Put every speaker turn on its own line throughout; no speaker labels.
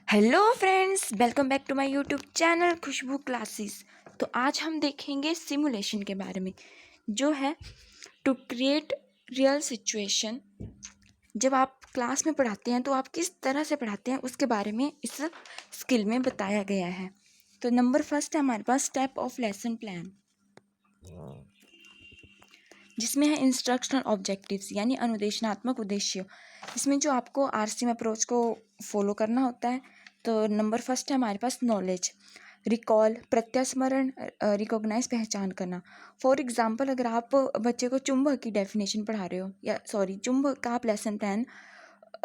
Hello friends, welcome back to my YouTube channel Khushboo classes. तो आज हम देखेंगे सिमुलेशन के बारे में, जो है टू क्रिएट रियल सिचुएशन। जब आप क्लास में पढ़ाते हैं तो आप किस तरह से पढ़ाते हैं उसके बारे में इस स्किल में बताया गया है। तो नंबर फर्स्ट है हमारे पास स्टेप ऑफ लेसन प्लान, जिसमें है इंस्ट्रक्शनल ऑब्जेक्टिव्स यानी अनुदेशनात्मक उद्देश्य। इसमें जो आपको आरसीएम अप्रोच को फॉलो करना होता है। तो नंबर फर्स्ट है हमारे पास नॉलेज, रिकॉल प्रत्यास्मरण, रिकॉग्नाइज पहचान करना। फॉर एग्जांपल, अगर आप बच्चे को चुंबक की डेफिनेशन पढ़ा रहे हो या चुंबक का आप लेसन प्लान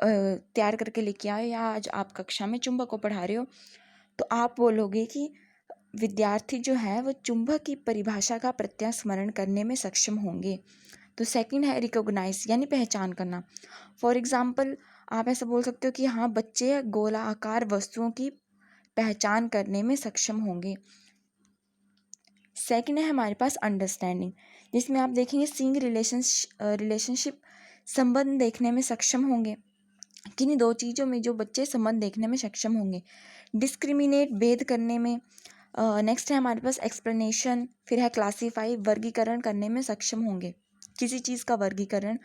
तैयार करके लेके आए या आज आप कक्षा में चुंबक को पढ़ा रहे हो, तो आप बोलोगे कि विद्यार्थी जो है वो चुंबक की परिभाषा का प्रत्यास्मरण करने में सक्षम होंगे। तो सेकंड है रिकॉग्नाइज यानी पहचान करना। फॉर एग्जांपल, आप ऐसा बोल सकते हो कि हाँ, बच्चे गोलाकार वस्तुओं की पहचान करने में सक्षम होंगे। सेकंड है हमारे पास अंडरस्टैंडिंग, जिसमें आप देखेंगे सीइंग रिलेशनशिप, संबंध देखने में सक्षम होंगे। किन्हीं दो चीज़ों में जो बच्चे संबंध देखने में सक्षम होंगे। डिस्क्रिमिनेट भेद करने में। नेक्स्ट है हमारे पास एक्सप्लेनेशन, फिर है क्लासीफाई वर्गीकरण करने में सक्षम होंगे। किसी चीज़ का वर्गीकरण,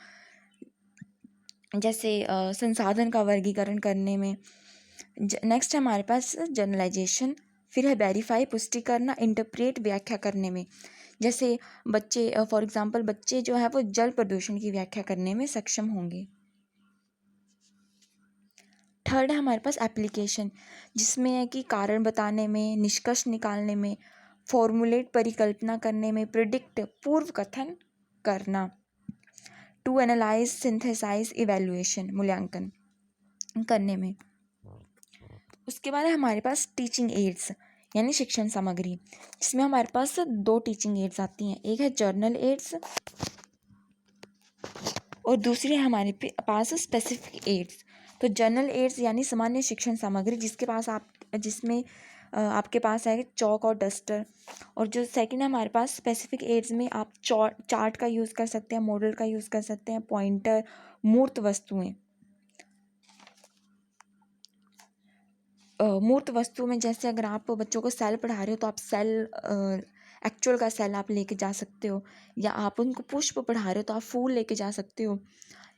जैसे संसाधन का वर्गीकरण करने में। नेक्स्ट है हमारे पास जनरलाइजेशन, फिर है वेरीफाई पुष्टि करना, इंटरप्रेट व्याख्या करने में। जैसे बच्चे फॉर एग्जांपल बच्चे जो है वो जल प्रदूषण की व्याख्या करने में सक्षम होंगे। थर्ड है हमारे पास एप्लीकेशन, जिसमें है कि कारण बताने में, निष्कर्ष निकालने में, फॉर्मुलेट परिकल्पना करने में, प्रिडिक्ट पूर्व कथन करना। टू एनालाइज सिंथेसाइज इवैल्यूएशन मूल्यांकन करने में। उसके बाद है हमारे पास टीचिंग एड्स यानी शिक्षण सामग्री, जिसमें हमारे पास दो टीचिंग एड्स आती हैं। एक है जर्नल एड्स और दूसरी है हमारे पास स्पेसिफिक एड्स। तो जर्नल एड्स यानी सामान्य शिक्षण सामग्री, जिसमें आपके पास है चौक और डस्टर। और जो सेकंड है हमारे पास स्पेसिफिक एड्स में आप चार्ट का यूज़ कर सकते हैं, मॉडल का यूज़ कर सकते हैं, पॉइंटर, मूर्त वस्तुएं। मूर्त वस्तु में जैसे अगर आप बच्चों को सेल पढ़ा रहे हो तो आप सेल, एक्चुअल का सेल आप लेके जा सकते हो, या आप उनको पुष्प पढ़ा रहे हो तो आप फूल लेके जा सकते हो,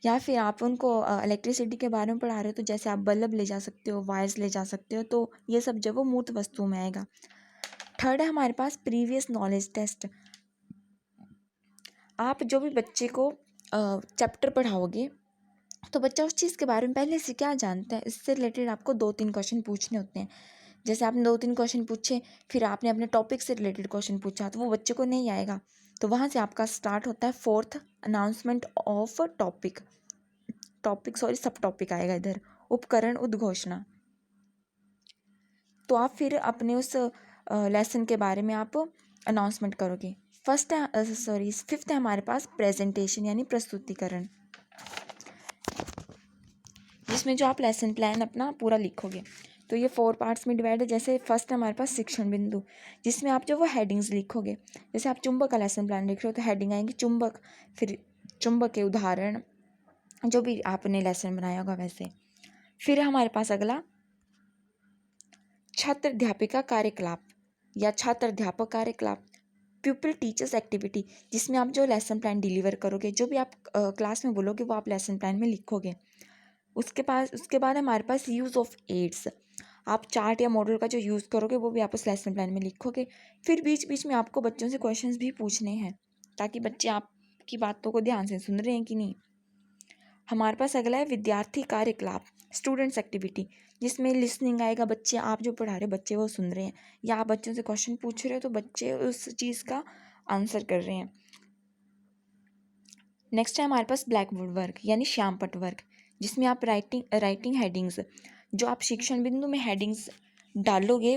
या फिर आप उनको इलेक्ट्रिसिटी के बारे में पढ़ा रहे हो तो जैसे आप बल्ब ले जा सकते हो, वायर्स ले जा सकते हो। तो ये सब जब वो मूर्त वस्तुओं में आएगा। थर्ड है हमारे पास प्रीवियस नॉलेज टेस्ट। आप जो भी बच्चे को चैप्टर पढ़ाओगे तो बच्चा उस चीज़ के बारे में पहले से क्या जानता है, इससे रिलेटेड आपको 2-3 क्वेश्चन पूछने होते हैं। जैसे आपने 2-3 क्वेश्चन पूछे, फिर आपने अपने टॉपिक से रिलेटेड क्वेश्चन पूछा, तो वो बच्चे को नहीं आएगा। तो वहाँ से आपका स्टार्ट होता है फोर्थ अनाउंसमेंट ऑफ सब टॉपिक आएगा इधर, उपकरण उद्घोषणा। तो आप फिर अपने उस लेसन के बारे में आप अनाउंसमेंट करोगे। फिफ्थ है हमारे पास प्रेजेंटेशन यानी प्रस्तुतिकरण, जिसमें जो आप लेसन प्लान अपना पूरा लिखोगे। तो ये 4 पार्ट्स में डिवाइड है। जैसे फर्स्ट हमारे पास शिक्षण बिंदु, जिसमें आप जो वो हेडिंग्स लिखोगे। जैसे आप चुंबक का लेसन प्लान लिख रहे हो तो हेडिंग आएंगी चुंबक, फिर चुंबक के उदाहरण, जो भी आपने लेसन बनाया होगा वैसे। फिर हमारे पास अगला छात्र अध्यापिका कार्यकलाप या छात्र अध्यापक कार्यकलाप, प्यूपिल टीचर्स एक्टिविटी, जिसमें आप जो लेसन प्लान डिलीवर करोगे, जो भी आप क्लास में बोलोगे वो आप लेसन प्लान में लिखोगे। उसके बाद हमारे पास यूज़ ऑफ एड्स, आप चार्ट या मॉडल का जो यूज़ करोगे वो भी आप उस लेसन प्लान में लिखोगे। फिर बीच बीच में आपको बच्चों से क्वेश्चंस भी पूछने हैं, ताकि बच्चे आपकी बातों को ध्यान से सुन रहे हैं कि नहीं। हमारे पास अगला है विद्यार्थी कार्यकलाप, स्टूडेंट्स एक्टिविटी, जिसमें लिसनिंग आएगा। बच्चे, आप जो पढ़ा रहे हो बच्चे वो सुन रहे हैं, या आप बच्चों से क्वेश्चन पूछ रहे हो तो बच्चे उस चीज़ का आंसर कर रहे हैं। नेक्स्ट है हमारे पास ब्लैक बोर्ड वर्क यानी श्यामपट्ट वर्क, जिसमें आप राइटिंग हेडिंग्स, जो आप शिक्षण बिंदु में हेडिंग्स डालोगे,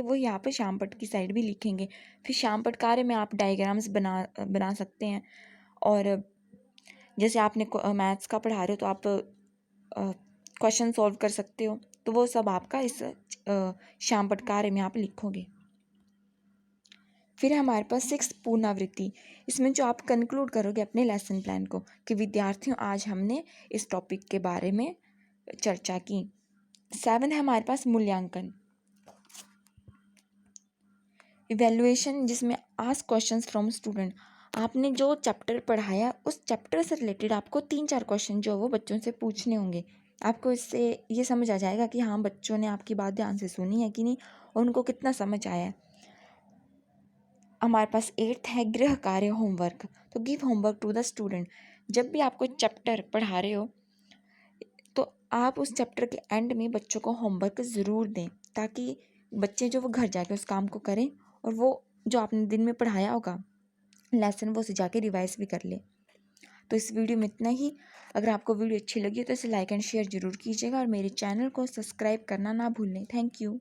वो यहाँ पर श्यामपट्ट की साइड भी लिखेंगे। फिर श्यामपट्ट कार्य में आप डायग्राम्स बना सकते हैं। और जैसे आपने मैथ्स का पढ़ा रहे हो तो आप क्वेश्चन सॉल्व कर सकते हो, तो वो सब आपका इस श्यामपट्ट कार्य में आप लिखोगे। फिर हमारे पास 6 पुनरावृत्ति। इसमें जो आप कंक्लूड करोगे अपने लेसन प्लान को कि विद्यार्थियों आज हमने इस टॉपिक के बारे में चर्चा की। 7 है हमारे पास मूल्यांकन, इवैल्यूएशन, जिसमें आस्क क्वेश्चंस फ्रॉम स्टूडेंट। आपने जो चैप्टर पढ़ाया उस चैप्टर से रिलेटेड आपको 3-4 क्वेश्चन जो वो बच्चों से पूछने होंगे। आपको इससे ये समझ आ जाएगा कि हाँ बच्चों ने आपकी बात ध्यान से सुनी है कि नहीं और उनको कितना समझ आया है। हमारे पास 8 है गृह कार्य होमवर्क। तो give homework to the student. जब भी आपको चैप्टर पढ़ा रहे हो तो आप उस चैप्टर के एंड में बच्चों को होमवर्क ज़रूर दें, ताकि बच्चे जो वो घर जाके उस काम को करें और वो जो आपने दिन में पढ़ाया होगा लेसन वो उसे जाके रिवाइज भी कर ले। तो इस वीडियो में इतना ही। अगर आपको वीडियो अच्छी लगी तो इसे लाइक एंड शेयर ज़रूर कीजिएगा और मेरे चैनल को सब्सक्राइब करना ना भूलें। Thank you.